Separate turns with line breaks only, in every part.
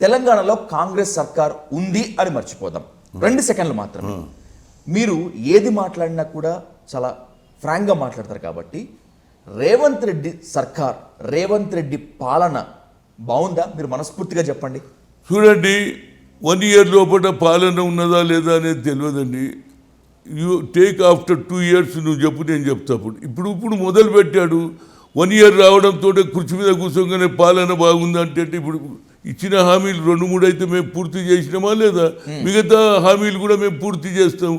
తెలంగాణలో కాంగ్రెస్ సర్కార్ ఉంది అని మర్చిపోదాం. 2 సెకండ్లు మాత్రమే. మీరు ఏది మాట్లాడినా కూడా చాలా ఫ్రాంక్గా మాట్లాడతారు కాబట్టి రేవంత్ రెడ్డి సర్కార్, రేవంత్ రెడ్డి పాలన బాగుందా? మీరు మనస్ఫూర్తిగా చెప్పండి.
చూడండి, 1 year లోపల పాలన ఉన్నదా లేదా అనేది తెలియదండి. యూ టేక్ ఆఫ్టర్ 2 years నువ్వు చెప్పు, నేను చెప్తా. ఇప్పుడు మొదలు పెట్టాడు. 1 year రావడంతో కుర్చీ మీద కూర్చోగానే పాలన బాగుందంటే ఇప్పుడు ఇచ్చిన హామీలు 2-3 అయితే మేము పూర్తి చేసినామా లేదా? మిగతా హామీలు కూడా మేము పూర్తి చేస్తాం.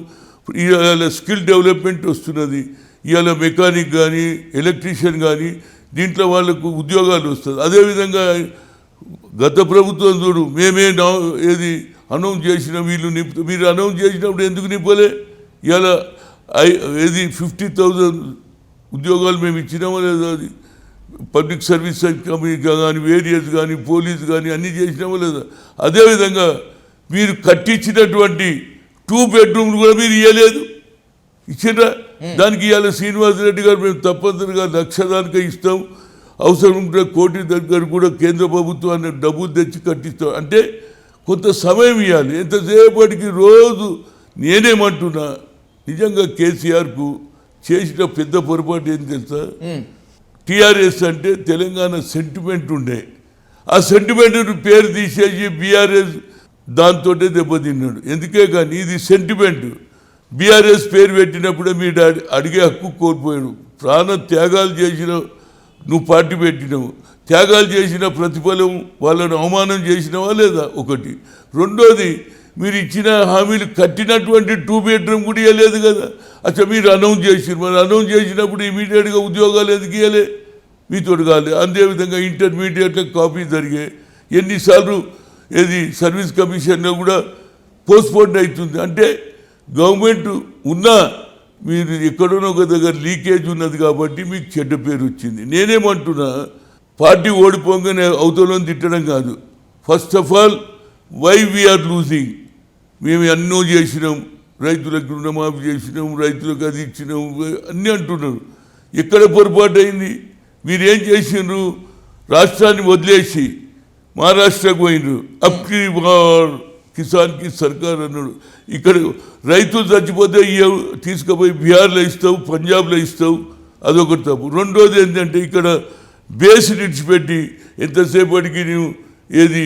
ఇవాళ స్కిల్ డెవలప్మెంట్ వస్తున్నది. ఇవాళ మెకానిక్ కానీ ఎలక్ట్రీషియన్ కానీ దీంట్లో వాళ్ళకు ఉద్యోగాలు వస్తుంది. అదేవిధంగా గత ప్రభుత్వం చూడు, మేమే ఏది అనౌన్స్ చేసిన వీళ్ళు మీరు అనౌన్స్ చేసినప్పుడు ఎందుకు నింపలే? ఇవాళ ఏది 50,000 ఉద్యోగాలు మేము ఇచ్చినామా లేదా? అది పబ్లిక్ సర్వీస్ కంపెనీ కానీ వేరియస్ కానీ పోలీస్ కానీ అన్నీ చేసినామా లేదా? అదేవిధంగా మీరు కట్టించినటువంటి 2 bedrooms కూడా మీరు ఇవ్వలేదు. ఇచ్చినా దానికి ఇవాళ శ్రీనివాసరెడ్డి గారు మేము తప్పనిసరిగా 1,00,000 దాకా ఇస్తాం, అవసరం ఉంటే 1 కోటి దగ్గర కూడా కేంద్ర ప్రభుత్వాన్ని డబ్బులు తెచ్చి కట్టిస్తాం. అంటే కొంత సమయం ఇవ్వాలి. ఎంతసేపటికి రోజు నేనేమంటున్నా, నిజంగా కేసీఆర్కు చేసిన పెద్ద పొరపాటు ఏం తెలుసా? టీఆర్ఎస్ అంటే తెలంగాణ సెంటిమెంట్ ఉండే, ఆ సెంటిమెంట్ పేరు తీసేసి బీఆర్ఎస్ దాంతో దెబ్బతిన్నాడు. ఎందుకే కానీ ఇది సెంటిమెంట్. బీఆర్ఎస్ పేరు పెట్టినప్పుడే మీరు అడిగే హక్కు కోల్పోయాడు. ప్రాణ త్యాగాలు చేసిన నువ్వు పార్టీ పెట్టినావు, త్యాగాలు చేసిన ప్రతిఫలం వాళ్ళను అవమానం చేసినవా లేదా? ఒకటి. రెండోది, మీరు ఇచ్చిన హామీలు కట్టినటువంటి 2 bedroom కూడా ఇవ్వలేదు కదా. అచ్చా, మీరు అనౌన్స్ చేసారు. మరి అనౌన్స్ చేసినప్పుడు ఇమీడియట్గా ఉద్యోగాలు ఎందుకు ఇవ్వలే? మీతో కాలే. అదేవిధంగా ఇంటర్మీడియట్లో కాపీ జరిగాయి. ఎన్నిసార్లు ఏది సర్వీస్ కమిషన్లో కూడా పోస్ట్పోన్ అవుతుంది. అంటే గవర్నమెంట్ ఉన్నా మీరు ఎక్కడోనో ఒక దగ్గర లీకేజ్ ఉన్నది కాబట్టి మీకు చెడ్డ పేరు వచ్చింది. నేనేమంటున్నా, పార్టీ ఓడిపోగానే అవతలని తిట్టడం కాదు. First of all, why we are losing? మేము ఎన్నో చేసినాం, రైతులకు రుణమాఫీ చేసినాం, రైతులకు అది ఇచ్చినాం, అన్నీ అంటున్నారు. ఎక్కడ పొరపాటు అయింది? మీరేం చేసినారు? రాష్ట్రాన్ని వదిలేసి మహారాష్ట్రకు పోయినారు. అప్కి కిసాన్కి సర్కార్ అన్నాడు. ఇక్కడ రైతులు చచ్చిపోతే తీసుకుపోయి బీహార్లో ఇస్తావు, పంజాబ్లో ఇస్తావు, అదొకటి తప్పు. రెండోది ఏంటంటే, ఇక్కడ బేస్ విడిచిపెట్టి ఎంతసేపటికి నువ్వు ఏది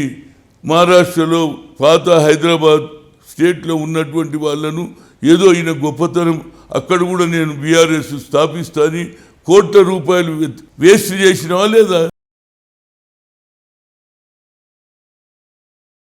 మహారాష్ట్రలో పాత హైదరాబాద్ స్టేట్లో ఉన్నటువంటి వాళ్ళను ఏదో ఈయన గొప్పతనం, అక్కడ కూడా నేను బీఆర్ఎస్ స్థాపిస్తాని ₹1 కోట్ల వేస్ట్ చేసినావా లేదా?